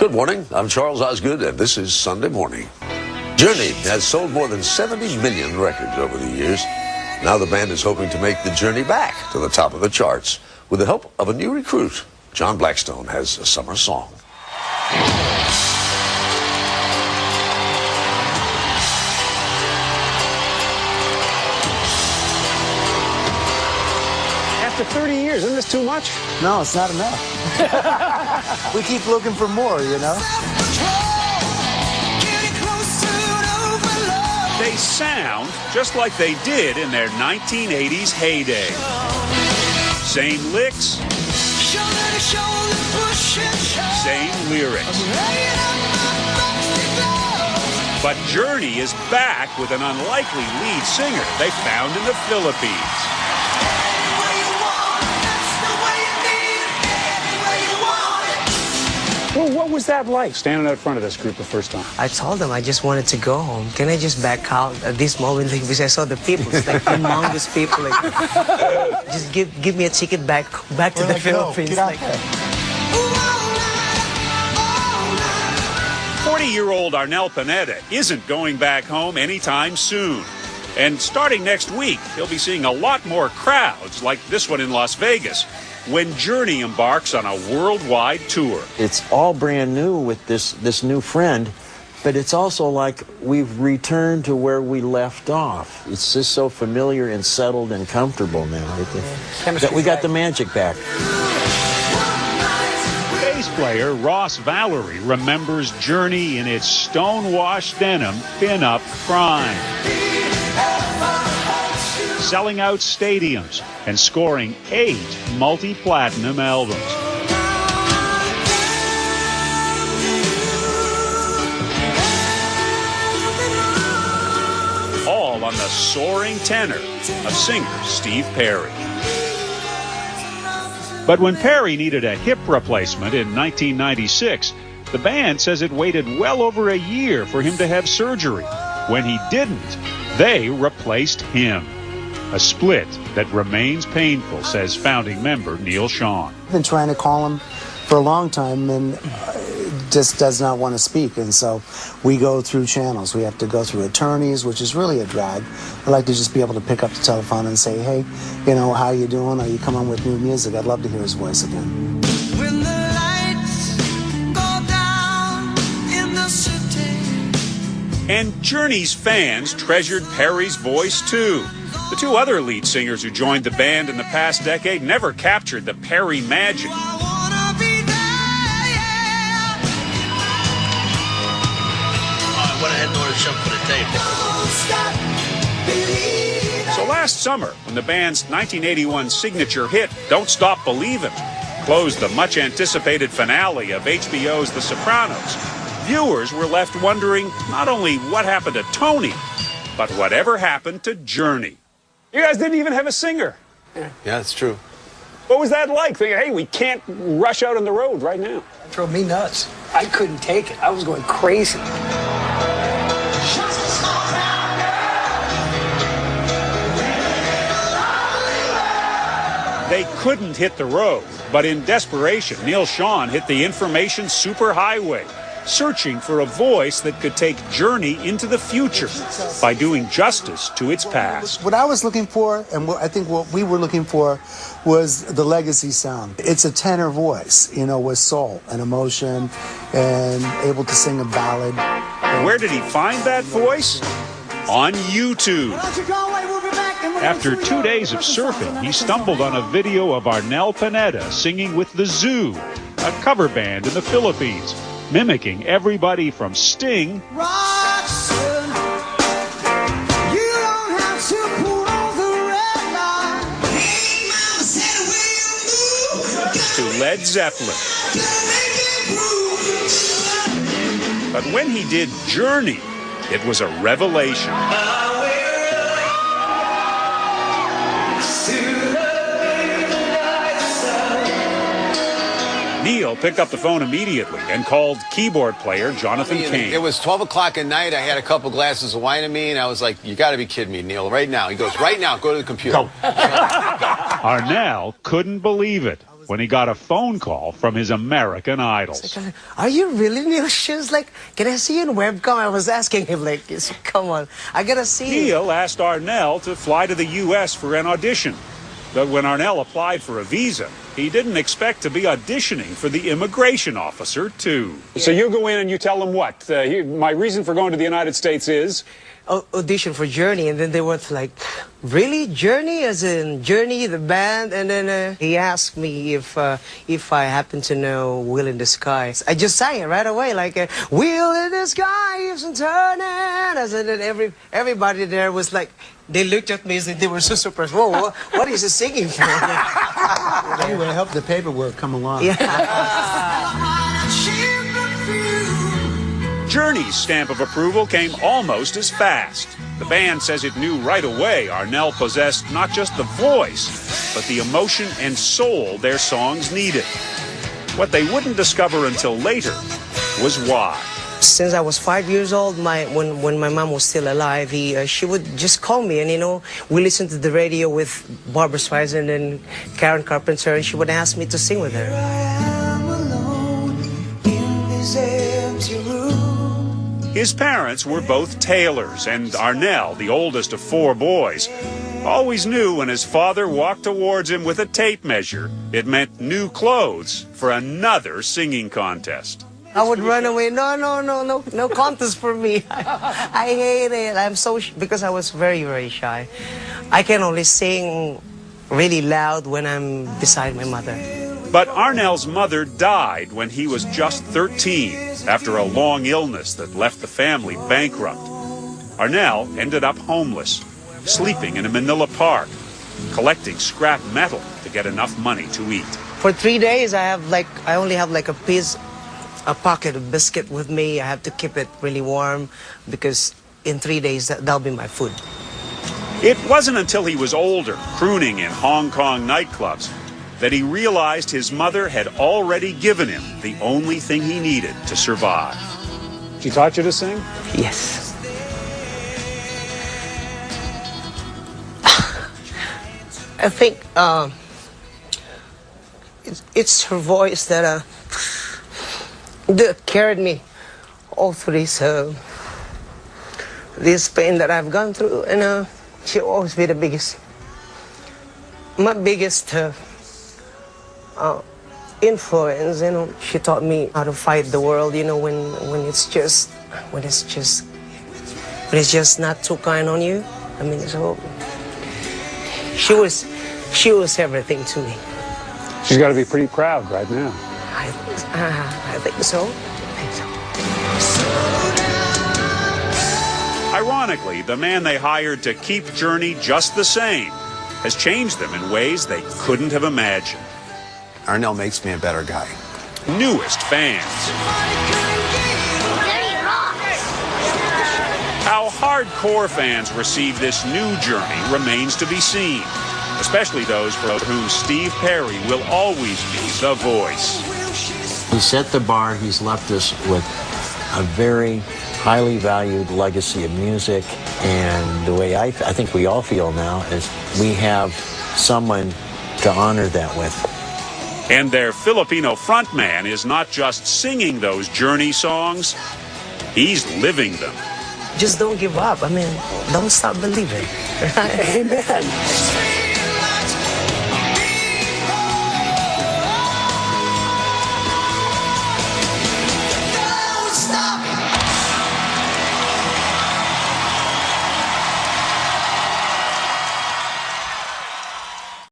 Good morning. I'm Charles Osgood, and this is Sunday Morning. Journey has sold more than 70 million records over the years. Now the band is hoping to make the journey back to the top of the charts. With the help of a new recruit, John Blackstone has a summer song. After 30 years, isn't this too much? No, it's not enough. We keep looking for more, you know? They sound just like they did in their 1980s heyday. Same licks, same lyrics. But Journey is back with an unlikely lead singer they found in the Philippines. Well, what was that like, standing out front of this group the first time? I told them I just wanted to go home. Can I just back out at this moment? Like, because I saw the people, it's like humongous people. Like, just give me a ticket back to the Philippines. Like, 40-year-old Arnel Pineda isn't going back home anytime soon. And starting next week, he'll be seeing a lot more crowds like this one in Las Vegas when Journey embarks on a worldwide tour. It's all brand new with this new friend, but it's also like we've returned to where we left off. It's just so familiar and settled and comfortable now. That we got the magic back. Bass player Ross Valerie remembers Journey in its stone-washed denim pin-up prime, selling out stadiums and scoring 8 multi-platinum albums. All on the soaring tenor of singer Steve Perry. But when Perry needed a hip replacement in 1996, the band says it waited well over a year for him to have surgery. When he didn't, they replaced him. A split that remains painful, says founding member Neil Sean. I've been trying to call him for a long time and just does not want to speak. And so we go through channels. We have to go through attorneys, which is really a drag. I like to just be able to pick up the telephone and say, hey, you know, how you doing? Are you coming with new music? I'd love to hear his voice again. When the lights go down in the city. And Journey's fans treasured Perry's voice too. The two other lead singers who joined the band in the past decade never captured the Perry magic. I went ahead and ordered some for the tape. So last summer, when the band's 1981 signature hit, Don't Stop Believin', closed the much-anticipated finale of HBO's The Sopranos, viewers were left wondering not only what happened to Tony, but whatever happened to Journey. You guys didn't even have a singer. Yeah, that's true. What was that like? Thinking, hey, we can't rush out on the road right now. That drove me nuts. I couldn't take it. I was going crazy. They couldn't hit the road, but in desperation, Neil Sean hit the information superhighway, searching for a voice that could take Journey into the future by doing justice to its past. What I was looking for, and I think what we were looking for, was the legacy sound. It's a tenor voice, you know, with soul and emotion and able to sing a ballad. Where did he find that voice? On YouTube. After 2 days of surfing, he stumbled on a video of Arnel Pineda singing with The Zoo, a cover band in the Philippines, mimicking everybody from Sting Roxanne, you don't have to put on the red light. Hey, mama said when you move, to Led Zeppelin. But when he did Journey, it was a revelation. Neil picked up the phone immediately and called keyboard player Jonathan Cain. It was 12 o'clock at night. I had a couple glasses of wine in me, and I was like, you got to be kidding me, Neil, right now. He goes, right now, go to the computer. Arnel couldn't believe it. when he got a phone call from his American idols. Are you really Neil? She was like, can I see you in webcam? I was asking him, like, come on, I gotta see you. Neil asked Arnel to fly to the U.S. for an audition. But when Arnel applied for a visa, he didn't expect to be auditioning for the immigration officer, too. So you go in and you tell them what? My reason for going to the United States is? Audition for Journey, and then they were like, really? Journey? As in Journey, the band? And then he asked me if I happen to know Wheel in the Sky. I just sang it right away, like, Wheel in the Sky keeps on turning. And then everybody there was like, they looked at me as if they were so surprised. Whoa, what is he singing for? Anyway, I hope the paperwork come along. Yeah. Journey's stamp of approval came almost as fast. The band says it knew right away Arnel possessed not just the voice, but the emotion and soul their songs needed. What they wouldn't discover until later was why. Since I was 5 years old, when my mom was still alive, she would just call me, and we listened to the radio with Barbra Streisand and Karen Carpenter, and she would ask me to sing with her. I am alone in this empty room. His parents were both tailors, and Arnel, the oldest of 4 boys, always knew when his father walked towards him with a tape measure, it meant new clothes for another singing contest. I would run away. No contest for me. I hate it. I'm so because I was very, very shy. I can only sing really loud when I'm beside my mother. But Arnel's mother died when he was just 13 after a long illness that left the family bankrupt. Arnel ended up homeless, sleeping in a Manila park, collecting scrap metal to get enough money to eat. For 3 days, I only have like a pocket of biscuit with me. I have to keep it really warm because in 3 days that'll be my food. It wasn't until he was older, crooning in Hong Kong nightclubs, that he realized his mother had already given him the only thing he needed to survive. She taught you to sing? Yes. I think it's her voice that carried me all through this pain that I've gone through, and she'll always be my biggest influence. She taught me how to fight the world. When it's just not too kind on you. I mean, so she was everything to me. She's got to be pretty proud right now. I think so. Ironically, the man they hired to keep Journey just the same has changed them in ways they couldn't have imagined. Arnel makes me a better guy. Newest fans. How hardcore fans receive this new Journey remains to be seen, especially those for whom Steve Perry will always be the voice. He set the bar. He's left us with a very highly valued legacy of music, and the way I think we all feel now is we have someone to honor that with. And their Filipino frontman is not just singing those Journey songs, he's living them. Just don't give up. I mean, don't stop believing. Amen.